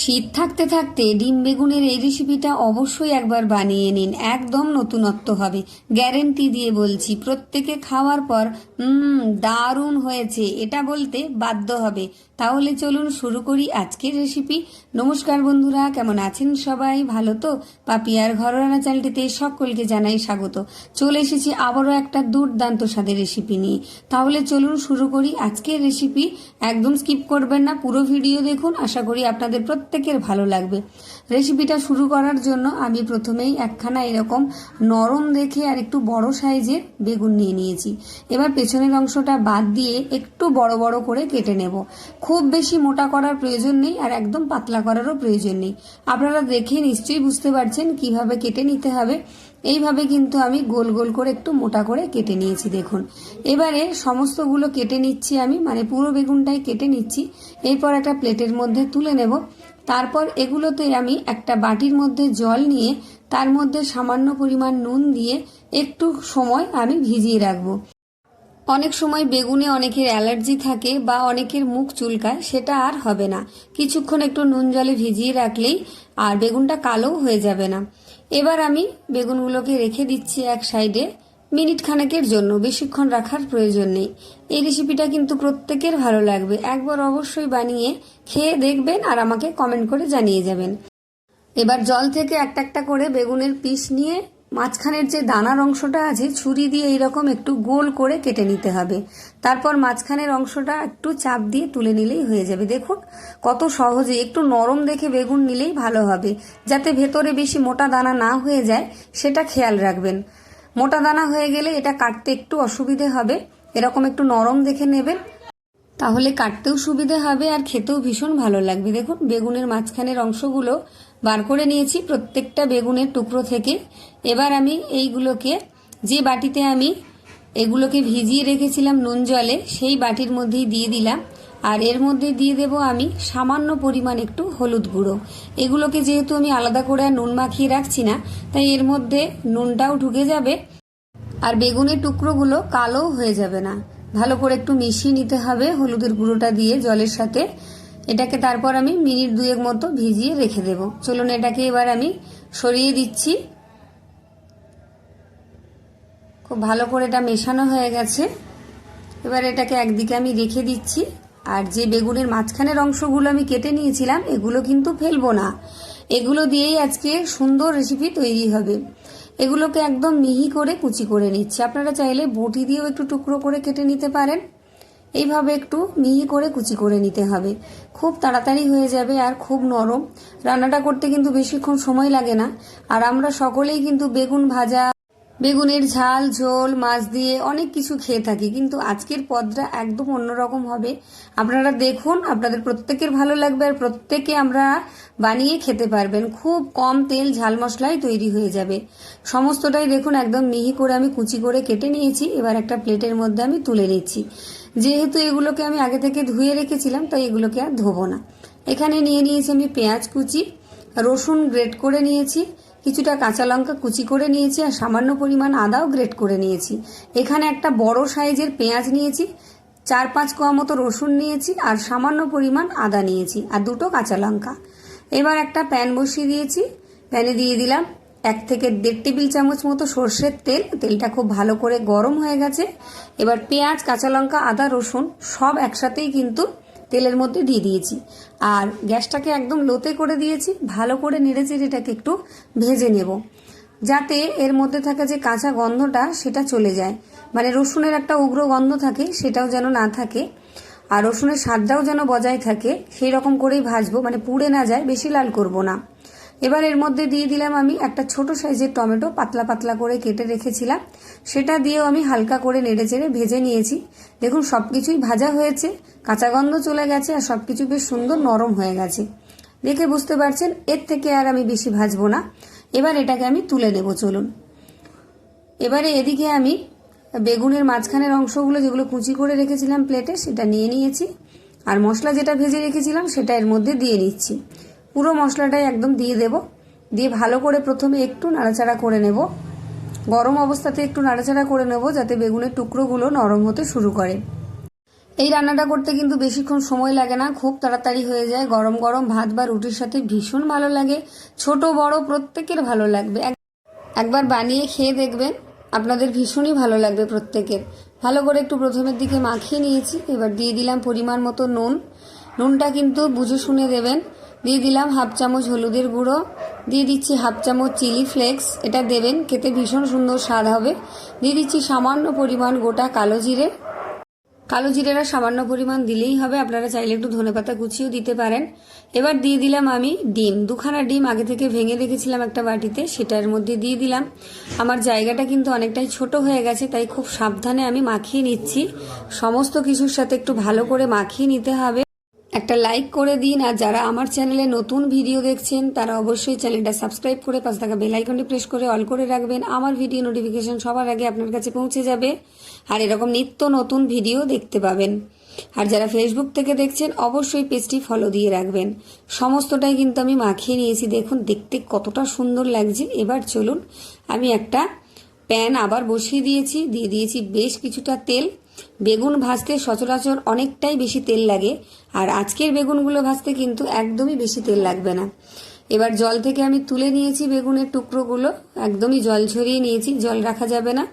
শীত থাকতে থাকতে ডিম বেগুনের এই রেসিপিটা অবশ্যই একবার বানিয়ে নিন। একদম নতুনত্ব হবে, গ্যারেন্টি দিয়ে বলছি। প্রত্যেকে খাওয়ার পর দারুণ হয়েছে এটা বলতে বাধ্য হবে। তাহলে চলুন শুরু করি আজকের রেসিপি। নমস্কার বন্ধুরা, কেমন আছেন সবাই? ভালো তো? পাপিয়ার ঘরোয়া চ্যানেলটিতে সকলকে জানাই স্বাগত। চলে এসেছি আবারও একটা দুর্দান্ত স্বাদের রেসিপি নিয়ে। তাহলে চলুন শুরু করি আজকের রেসিপি। একদম স্কিপ করবেন না, পুরো ভিডিও দেখুন। আশা করি আপনাদের প্রত্যেকের ভালো লাগবে। রেসিপিটা শুরু করার জন্য আমি প্রথমেই একখানা এরকম নরম দেখে আর একটু বড় সাইজের বেগুন নিয়ে নিয়েছি। এবার পেছনের অংশটা বাদ দিয়ে একটু বড় বড় করে কেটে নেব। খুব বেশি মোটা করার প্রয়োজন নেই আর একদম পাতলা করারও প্রয়োজন নেই। আপনারা দেখে নিশ্চয়ই বুঝতে পারছেন কিভাবে কেটে নিতে হবে। এইভাবে কিন্তু আমি গোল গোল করে একটু মোটা করে কেটে নিয়েছি, দেখুন। এবারে সমস্তগুলো কেটে নিচ্ছি আমি, মানে পুরো বেগুনটাই কেটে নিচ্ছি। এরপর একটা প্লেটের মধ্যে তুলে নেব। তারপর এগুলোতে আমি একটা বাটির মধ্যে জল নিয়ে তার মধ্যে সামান্য পরিমাণ নুন দিয়ে একটু সময় আমি ভিজিয়ে রাখবো। অনেক সময় বেগুনে অনেকের অ্যালার্জি থাকে বা অনেকের মুখ চুলকায়, সেটা আর হবে না। কিছুক্ষণ একটু নুন জলে ভিজিয়ে রাখলেই আর বেগুনটা কালো হয়ে যাবে না। এবার আমি বেগুনগুলোকে রেখে দিচ্ছি এক সাইডে মিনিট খানেকের জন্য, বেশিক্ষণ রাখার প্রয়োজন নেই। এই রেসিপিটা কিন্তু প্রত্যেকের ভালো লাগবে। একবার অবশ্যই বানিয়ে খেয়ে দেখবেন আর আমাকে কমেন্ট করে জানিয়ে যাবেন। এবার জল থেকে একটা একটা করে বেগুনের পিস নিয়ে মাঝখানের যে দানার অংশটা আছে ছুরি দিয়ে এইরকম একটু গোল করে কেটে নিতে হবে। তারপর মাঝখানের অংশটা একটু চাপ দিয়ে তুলে নিলেই হয়ে যাবে। দেখুন কত সহজে। একটু নরম দেখে বেগুন নিলেই ভালো হবে, যাতে ভেতরে বেশি মোটা দানা না হয়ে যায় সেটা খেয়াল রাখবেন। মোটা দানা হয়ে গেলে এটা কাটতে একটু অসুবিধে হবে। এরকম একটু নরম দেখে নেবেন, তাহলে কাটতেও সুবিধে হবে আর খেতেও ভীষণ ভালো লাগবে। দেখুন বেগুনের মাঝখানের অংশগুলো বার করে নিয়েছি প্রত্যেকটা বেগুনের টুকরো থেকে। এবার আমি এইগুলোকে যে বাটিতে আমি এগুলোকে ভিজিয়ে রেখেছিলাম নুন জলে, সেই বাটির মধ্যেই দিয়ে দিলাম। আর এর মধ্যে দিয়ে দেব আমি সামান্য পরিমাণ একটু হলুদ গুঁড়ো। এগুলোকে যেহেতু আমি আলাদা করে আর নুন মাখিয়ে রাখছি না, তাই এর মধ্যে নুনটাও ঢুকে যাবে আর বেগুনের টুকরোগুলো কালো হয়ে যাবে না। ভালো করে একটু মিশিয়ে নিতে হবে হলুদের গুঁড়োটা দিয়ে জলের সাথে। এটাকে তারপর আমি মিনিট দুয়েক মতো ভিজিয়ে রেখে দেব। চলুন এটাকে এবার আমি সরিয়ে দিচ্ছি। খুব ভালো করে এটা মেশানো হয়ে গেছে। এবার এটাকে একদিকে আমি রেখে দিচ্ছি। আর যে বেগুনের মাঝখানের অংশগুলো আমি কেটে নিয়েছিলাম এগুলো কিন্তু ফেলবো না। এগুলো দিয়েই আজকে সুন্দর রেসিপি তৈরি হবে। এগুলোকে একদম মিহি করে কুচি করে নিচ্ছি। আপনারা চাইলে বটি দিয়েও একটু টুকরো করে কেটে নিতে পারেন। এইভাবে একটু মিহি করে কুচি করে নিতে হবে। খুব তাড়াতাড়ি হয়ে যাবে আর খুব নরম। রান্নাটা করতে কিন্তু বেশিক্ষণ সময় লাগে না। আর আমরা সকলেই কিন্তু বেগুন ভাজা, বেগুনের ঝাল, ঝোল, মাছ দিয়ে অনেক কিছু খেয়ে থাকি, কিন্তু আজকের পদটা একদম অন্যরকম হবে। আপনারা দেখুন, আপনাদের প্রত্যেকের ভালো লাগবে আর প্রত্যেকে আমরা বানিয়ে খেতে পারবেন। খুব কম তেল ঝাল মশলায় তৈরি হয়ে যাবে। সমস্তটাই দেখুন একদম মিহি করে আমি কুচি করে কেটে নিয়েছি। এবার একটা প্লেটের মধ্যে আমি তুলে নিচ্ছি। যেহেতু এগুলোকে আমি আগে থেকে ধুয়ে রেখেছিলাম, তাই এগুলোকে আর ধোবো না। এখানে নিয়ে নিয়েছি আমি পেঁয়াজ কুচি, রসুন গ্রেট করে নিয়েছি, কিছুটা কাঁচা লঙ্কা কুচি করে নিয়েছি আর সামান্য পরিমাণ আদাও গ্রেট করে নিয়েছি। এখানে একটা বড় সাইজের পেঁয়াজ নিয়েছি, 4-5 কোয়া মতো রসুন নিয়েছি আর সামান্য পরিমাণ আদা নিয়েছি আর দুটো কাঁচা লঙ্কা। এবার একটা প্যান বসিয়ে দিয়েছি। প্যানে দিয়ে দিলাম 1 থেকে 1.5 টেবিল চামচ মতো সর্ষের তেল। তেলটা খুব ভালো করে গরম হয়ে গেছে। এবার পেঁয়াজ, কাঁচা লঙ্কা, আদা, রসুন সব একসাথেই কিন্তু তেলের মধ্যে দিয়ে দিয়েছি আর গ্যাসটাকে একদম লোতে করে দিয়েছি। ভালো করে নেড়েচেড়ে এটাকে একটু ভেজে নেব, যাতে এর মধ্যে থাকা যে কাঁচা গন্ধটা সেটা চলে যায়। মানে রসুনের একটা উগ্র গন্ধ থাকে, সেটাও যেন না থাকে আর রসুনের স্বাদটাও যেন বজায় থাকে, সেই রকম করেই ভাজবো, মানে পুড়ে না যায়, বেশি লাল করব না। এবার এর মধ্যে দিয়ে দিলাম আমি একটা ছোট সাইজের টমেটো, পাতলা পাতলা করে কেটে রেখেছিলাম। সেটা দিয়েও আমি হালকা করে নেড়েচেড়ে ভেজে নিয়েছি। দেখুন সবকিছুই ভাজা হয়েছে, কাঁচা গন্ধ চলে গেছে আর সবকিছু বেশ সুন্দর নরম হয়ে গেছে। দেখে বুঝতে পারছেন এর থেকে আর আমি বেশি ভাজবো না। এবার এটাকে আমি তুলে নেব। চলুন এবারে এদিকে আমি বেগুনের মাঝখানের অংশগুলো যেগুলো কুচি করে রেখেছিলাম প্লেটে, সেটা নিয়ে নিয়েছি আর মশলা যেটা ভেজে রেখেছিলাম সেটা এর মধ্যে দিয়ে নিচ্ছি। পুরো মশলাটাই একদম দিয়ে দেব। দিয়ে ভালো করে প্রথমে একটু নাড়াচাড়া করে নেব। গরম অবস্থাতে একটু নাড়াচাড়া করে নেব, যাতে বেগুনের টুকরোগুলো নরম হতে শুরু করে। এই রান্নাটা করতে কিন্তু বেশিক্ষণ সময় লাগে না, খুব তাড়াতাড়ি হয়ে যায়। গরম গরম ভাত বা রুটির সাথে ভীষণ ভালো লাগে, ছোট বড় প্রত্যেকের ভালো লাগবে। একবার বানিয়ে খেয়ে দেখবেন, আপনাদের ভীষণই ভালো লাগবে প্রত্যেকের। ভালো করে একটু প্রথমের দিকে মাখিয়ে নিয়েছি। এবার দিয়ে দিলাম পরিমাণ মতো নুন। নুনটা কিন্তু বুঝে শুনে দেবেন। দিয়ে দিলাম হাফ চামচ হলুদের গুঁড়ো, দিয়ে দিচ্ছি হাফ চামচ চিলি ফ্লেক্স, এটা দেবেন, খেতে ভীষণ সুন্দর স্বাদ হবে। দিয়ে দিচ্ছি সামান্য পরিমাণ গোটা কালো জিরে। কালো জিরেটা সামান্য পরিমাণ দিলেই হবে, আপনারা চাইলে একটু ধনেপাতা কুচিও দিতে পারেন। এবার দিয়ে দিলাম আমি ডিম, 2খানা ডিম আগে থেকে ভেঙে রেখেছিলাম একটা বাটিতে, সেটার মধ্যে দিয়ে দিলাম। আমার জায়গাটা কিন্তু অনেকটাই ছোট হয়ে গেছে, তাই খুব সাবধানে আমি মাখিয়ে নিচ্ছি। সমস্ত কিছুর সাথে একটু ভালো করে মাখিয়ে নিতে হবে। একটা লাইক করে দিন, আর যারা আমার চ্যানেলে নতুন ভিডিও দেখছেন তারা অবশ্যই চ্যানেলটা সাবস্ক্রাইব করে পাশে থাকা বেল আইকনটি প্রেস করে অল করে রাখবেন। আমার ভিডিও নোটিফিকেশন সবার আগে আপনার কাছে পৌঁছে যাবে, আর এরকম নিত্য নতুন ভিডিও দেখতে পাবেন। আর যারা ফেসবুক থেকে দেখছেন অবশ্যই পেজটি ফলো দিয়ে রাখবেন। সমস্তটাই কিন্তু আমি মাখিয়ে নিয়েছি, দেখুন দেখতে কতটা সুন্দর লাগছে। এবার চলুন, আমি একটা প্যান আবার বসিয়ে দিয়েছি, দিয়ে দিয়েছি বেশ কিছুটা তেল। বেগুন ভাজতে সচরাচর অনেকটাই বেশি তেল লাগে, আর আজকের বেগুনগুলো ভাজতে কিন্তু একদমই বেশি তেল লাগবে না। এবার জল থেকে আমি তুলে নিয়েছি বেগুনের টুকরোগুলো, একদমই জল ছড়িয়ে নিয়েছি, জল রাখা যাবে না।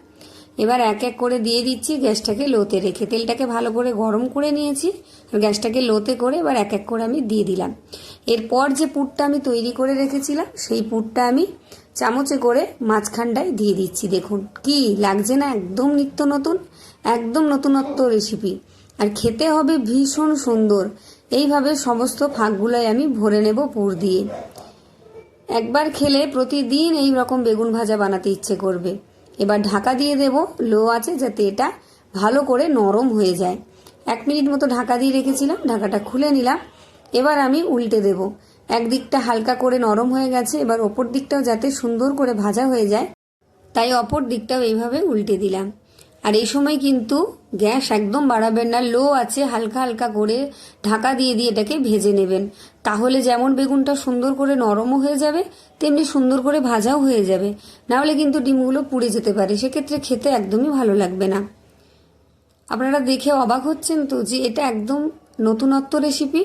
এবার এক এক করে দিয়ে দিচ্ছি, গ্যাসটাকে লোতে রেখে। তেলটাকে ভালো করে গরম করে নিয়েছি, গ্যাসটাকে লোতে করে এবার এক এক করে আমি দিয়ে দিলাম। এরপর যে পুরটা আমি তৈরি করে রেখেছিলাম সেই পুরটা আমি চামচে করে মাঝখানটায় দিয়ে দিচ্ছি। দেখুন কি লাগছে না, একদম নিত্য নতুন, একদম নতুনত্ব রেসিপি, আর খেতে হবে ভীষণ সুন্দর। এইভাবে সমস্ত ফাঁকগুলোয় আমি ভরে নেব পুর দিয়ে। একবার খেলে প্রতিদিন এই রকম বেগুন ভাজা বানাতে ইচ্ছে করবে। এবার ঢাকা দিয়ে দেব লো আছে, যাতে এটা ভালো করে নরম হয়ে যায়। 1 মিনিট মতো ঢাকা দিয়ে রেখেছিলাম, ঢাকাটা খুলে নিলাম। এবার আমি উল্টে দেব। একদিকটা হালকা করে নরম হয়ে গেছে, এবার ওপর দিকটাও যাতে সুন্দর করে ভাজা হয়ে যায়, তাই অপর দিকটাও এইভাবে উল্টে দিলাম। আর এই সময় কিন্তু গ্যাস একদম বাড়াবেন না, লো আছে, হালকা হালকা করে ঢাকা দিয়ে দিয়ে এটাকে ভেজে নেবেন। তাহলে যেমন বেগুনটা সুন্দর করে নরমও হয়ে যাবে, তেমনি সুন্দর করে ভাজাও হয়ে যাবে। নাহলে কিন্তু ডিমগুলো পুড়ে যেতে পারে, সেক্ষেত্রে খেতে একদমই ভালো লাগবে না। আপনারা দেখে অবাক হচ্ছেন তো যে এটা একদম নতুনত্ব রেসিপি।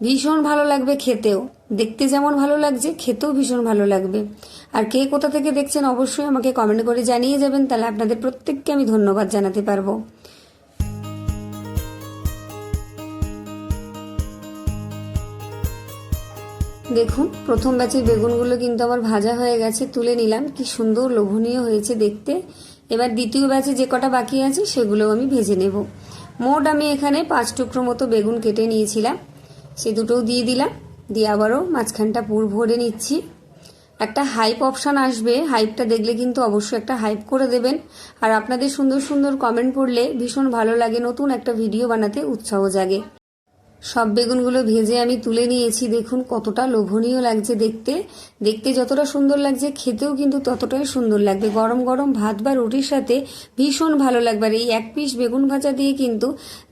ভীষণ ভালো লাগবে খেতেও, দেখতে যেমন ভালো লাগছে খেতেও ভীষণ ভালো লাগবে। আর কে কোথা থেকে দেখছেন অবশ্যই আমাকে কমেন্ট করে জানিয়ে যাবেন, তাহলে আপনাদের প্রত্যেককে আমি ধন্যবাদ জানাতে পারবো। দেখুন প্রথম ব্যাচের বেগুনগুলো কিন্তু আমার ভাজা হয়ে গেছে, তুলে নিলাম। কি সুন্দর লোভনীয় হয়েছে দেখতে। এবার দ্বিতীয় ব্যাচে যে কটা বাকি আছে সেগুলো আমি ভেজে নেব। মোট আমি এখানে 5 টুকরো মতো বেগুন কেটে নিয়েছিলাম, সে দুটোও দিয়ে দিলাম। দিয়ে আবারও মাঝখানটা পুর ভরে নিচ্ছি। একটা হাইপ অপশান আসবে, হাইপটা দেখলে কিন্তু অবশ্যই একটা হাইপ করে দেবেন। আর আপনাদের সুন্দর সুন্দর কমেন্ট পড়লে ভীষণ ভালো লাগে, নতুন একটা ভিডিও বানাতে উৎসাহ জাগে। সব বেগুনগুলো ভেজে আমি তুলে নিয়েছি। দেখুন কতটা লোভনীয় লাগছে দেখতে, দেখতে যতটা সুন্দর লাগছে খেতেও কিন্তু ততটাই সুন্দর লাগবে। গরম গরম ভাত বা রুটির সাথে ভীষণ ভালো লাগবে। আর এই 1 পিস বেগুন ভাজা দিয়ে কিন্তু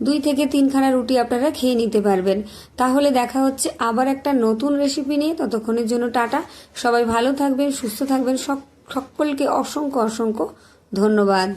2 থেকে 3খানা রুটি আপনারা খেয়ে নিতে পারবেন। তাহলে দেখা হচ্ছে আবার একটা নতুন রেসিপি নিয়ে, ততক্ষণের জন্য টাটা। সবাই ভালো থাকবেন, সুস্থ থাকবেন, সকলকে অসংখ্য অসংখ্য ধন্যবাদ।